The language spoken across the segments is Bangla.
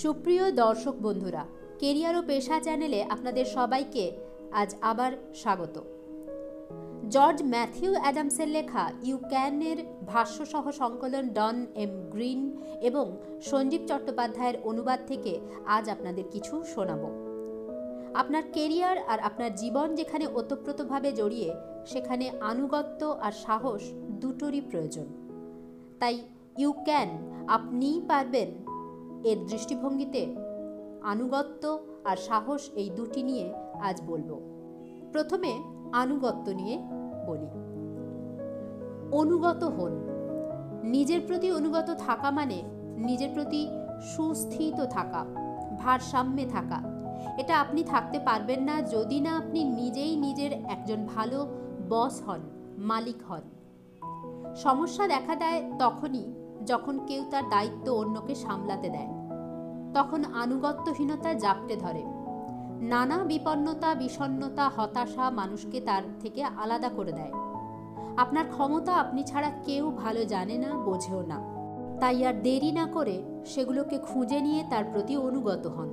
সুপ্রিয় দর্শক বন্ধুরা, কেরিয়ার ও পেশা চ্যানেলে আপনাদের সবাইকে আজ আবার স্বাগত। জর্জ ম্যাথিউ অ্যাডামসের লেখা ইউ ক্যানের ভাষ্যসহ সংকলন ডন এম গ্রিন এবং সঞ্জীব চট্টোপাধ্যায়ের অনুবাদ থেকে আজ আপনাদের কিছু শোনাব। আপনার কেরিয়ার আর আপনার জীবন যেখানে ওতপ্রোতভাবে জড়িয়ে, সেখানে আনুগত্য আর সাহস দুটোরই প্রয়োজন। তাই ইউ ক্যান, আপনিই পারবেন এর দৃষ্টিভঙ্গিতে আনুগত্য আর সাহস এই দুটি নিয়ে আজ বলবো। প্রথমে আনুগত্য নিয়ে বলি। অনুগত হন। নিজের প্রতি অনুগত থাকা মানে নিজের প্রতি সুস্থিত থাকা, ভারসাম্যে থাকা। এটা আপনি থাকতে পারবেন না যদি না আপনি নিজেই নিজের একজন ভালো বস হন, মালিক হন। সমস্যা দেখা দেয় তখনই যখন কেউ তার দায়িত্ব অন্যকে সামলাতে দেয়। তখন আনুগত্যহীনতা জাপটে ধরে। নানা বিপন্নতা, বিষণ্ণতা, হতাশা মানুষকে তার থেকে আলাদা করে দেয়। আপনার ক্ষমতা আপনি ছাড়া কেউ ভালো জানে না, বোঝেও না। তাই আর দেরি না করে সেগুলোকে খুঁজে নিয়ে তার প্রতি অনুগত হন।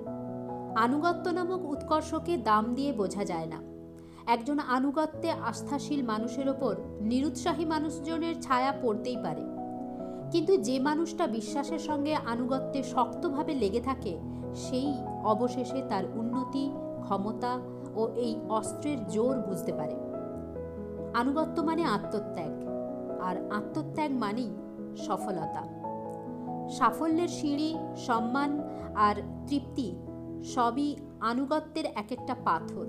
আনুগত্য নামক উৎকর্ষকে দাম দিয়ে বোঝা যায় না। একজন আনুগত্যে আস্থাশীল মানুষের ওপর নিরুৎসাহী মানুষজনের ছায়া পড়তেই পারে, কিন্তু যে মানুষটা বিশ্বাসের সঙ্গে আনুগত্যে শক্তভাবে লেগে থাকে, সেই অবশেষে তার উন্নতি, ক্ষমতা ও এই অস্ত্রের জোর বুঝতে পারে। আনুগত্য মানে আত্মত্যাগ, আর আত্মত্যাগ মানেই সফলতা। সাফল্যের সিঁড়ি, সম্মান আর তৃপ্তি সবই আনুগত্যের এক একটা পাথর।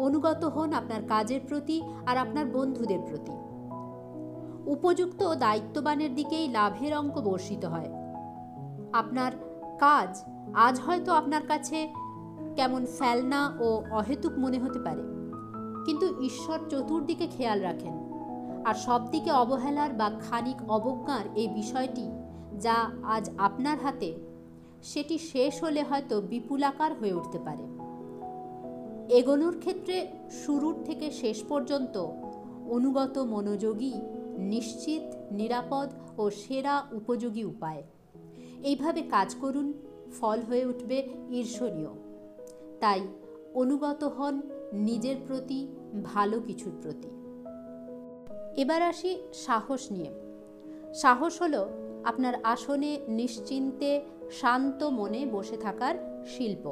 অনুগত হন আপনার কাজের প্রতি আর আপনার বন্ধুদের প্রতি। উপযুক্ত ও দায়িত্ববানের দিকেই লাভের অঙ্ক বর্ষিত হয়। আপনার কাজ আজ হয়তো আপনার কাছে কেমন ফেলনা ও অহেতুক মনে হতে পারে, কিন্তু ঈশ্বর চতুর্দিকে খেয়াল রাখেন, আর সব দিকে অবহেলার বা খানিক অবজ্ঞার এই বিষয়টি যা আজ আপনার হাতে, সেটি শেষ হলে হয়তো বিপুলাকার হয়ে উঠতে পারে। এগোনোর ক্ষেত্রে শুরুর থেকে শেষ পর্যন্ত অনুগত মনোযোগী নিশ্চিত, নিরাপদ ও সেরা উপযোগী উপায়। এইভাবে কাজ করুন, ফল হয়ে উঠবে ঈর্ষণীয়। তাই অনুগত হন নিজের প্রতি, ভালো কিছুর প্রতি। এবার আসি সাহস নিয়ে। সাহস হলো আপনার আসনে নিশ্চিন্তে শান্ত মনে বসে থাকার শিল্প,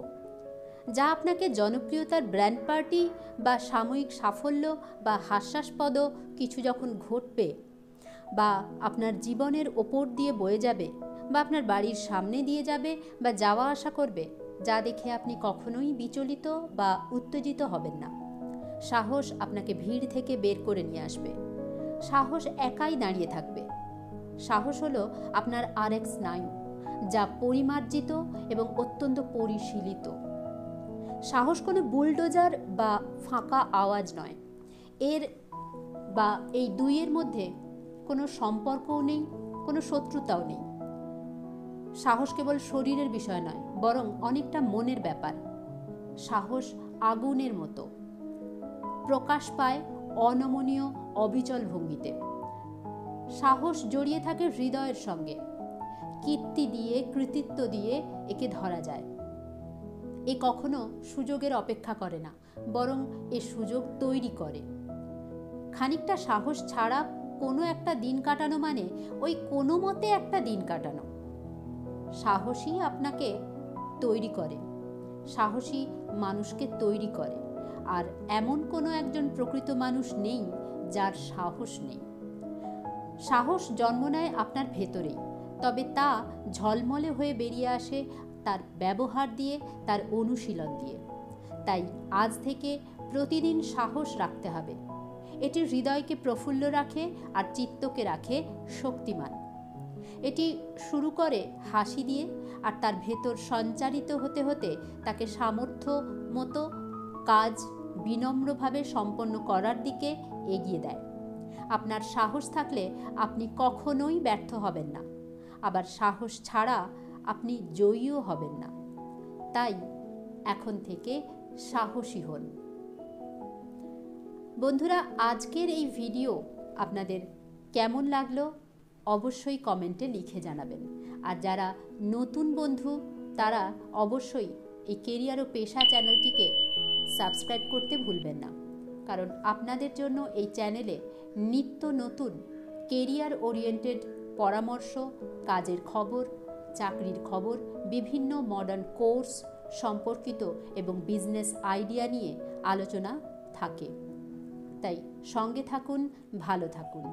যা আপনাকে জনপ্রিয়তার ব্র্যান্ড পার্টি বা সাময়িক সাফল্য বা হাস্যাস্পদ কিছু যখন ঘটবে, বা আপনার জীবনের ওপর দিয়ে বয়ে যাবে, বা আপনার বাড়ির সামনে দিয়ে যাবে বা যাওয়া আসা করবে, যা দেখে আপনি কখনোই বিচলিত বা উত্তেজিত হবেন না। সাহস আপনাকে ভিড় থেকে বের করে নিয়ে আসবে। সাহস একাই দাঁড়িয়ে থাকবে। সাহস হলো আপনার আরেক স্নায়ু, যা পরিমার্জিত এবং অত্যন্ত পরিশীলিত। সাহস কোনো বুলডোজার বা ফাঁকা আওয়াজ নয়। এর বা এই দুইয়ের মধ্যে কোনো সম্পর্কও নেই, কোনো শত্রুতাও নেই। সাহস কেবল শরীরের বিষয় নয়, বরং অনেকটা মনের ব্যাপার। সাহস আগুনের মতো, প্রকাশ পায় অনমনীয় অবিচল ভঙ্গিতে। সাহস জড়িয়ে থাকে হৃদয়ের সঙ্গে। কীর্তি দিয়ে, কৃতিত্ব দিয়ে একে ধরা যায়। এ কখনো সুযোগের অপেক্ষা করে না, বরং এ সুযোগ তৈরি করে। খানিকটা সাহস ছাড়া কোনো একটা দিন কাটানো মানে ওই কোনো মতে একটা দিন কাটানো। সাহসই আপনাকে তৈরি করে, সাহসী মানুষকে তৈরি করে। আর এমন কোনো একজন প্রকৃত মানুষ নেই যার সাহস নেই। সাহস জন্ম নেয় আপনার ভেতরেই, তবে তা ঝলমলে হয়ে বেরিয়ে আসে তার ব্যবহার দিয়ে, তার অনুশীলন দিয়ে। তাই আজ থেকে প্রতিদিন সাহস রাখতে হবে। এটি হৃদয়কে প্রফুল্ল রাখে আর চিত্তকে রাখে শক্তিমান। এটি শুরু করে হাসি দিয়ে, আর তার ভেতর সঞ্চারিত হতে হতে তাকে সামর্থ্য মতো কাজ বিনম্রভাবে সম্পন্ন করার দিকে এগিয়ে দেয়। আপনার সাহস থাকলে আপনি কখনোই ব্যর্থ হবেন না, আবার সাহস ছাড়া আপনি জয়ীও হবেন না। তাই এখন থেকে সাহসী হন। বন্ধুরা, আজকের এই ভিডিও আপনাদের কেমন লাগলো অবশ্যই কমেন্টে লিখে জানাবেন। আর যারা নতুন বন্ধু তারা অবশ্যই এই কেরিয়ার ও পেশা চ্যানেলটিকে সাবস্ক্রাইব করতে ভুলবেন না, কারণ আপনাদের জন্য এই চ্যানেলে নিত্য নতুন কেরিয়ার ওরিয়েন্টেড পরামর্শ, কাজের খবর, চাকরির খবর, বিভিন্ন মডার্ন কোর্স সম্পর্কিত এবং বিজনেস আইডিয়া নিয়ে আলোচনা থাকে। তাই সঙ্গে থাকুন, ভালো থাকুন।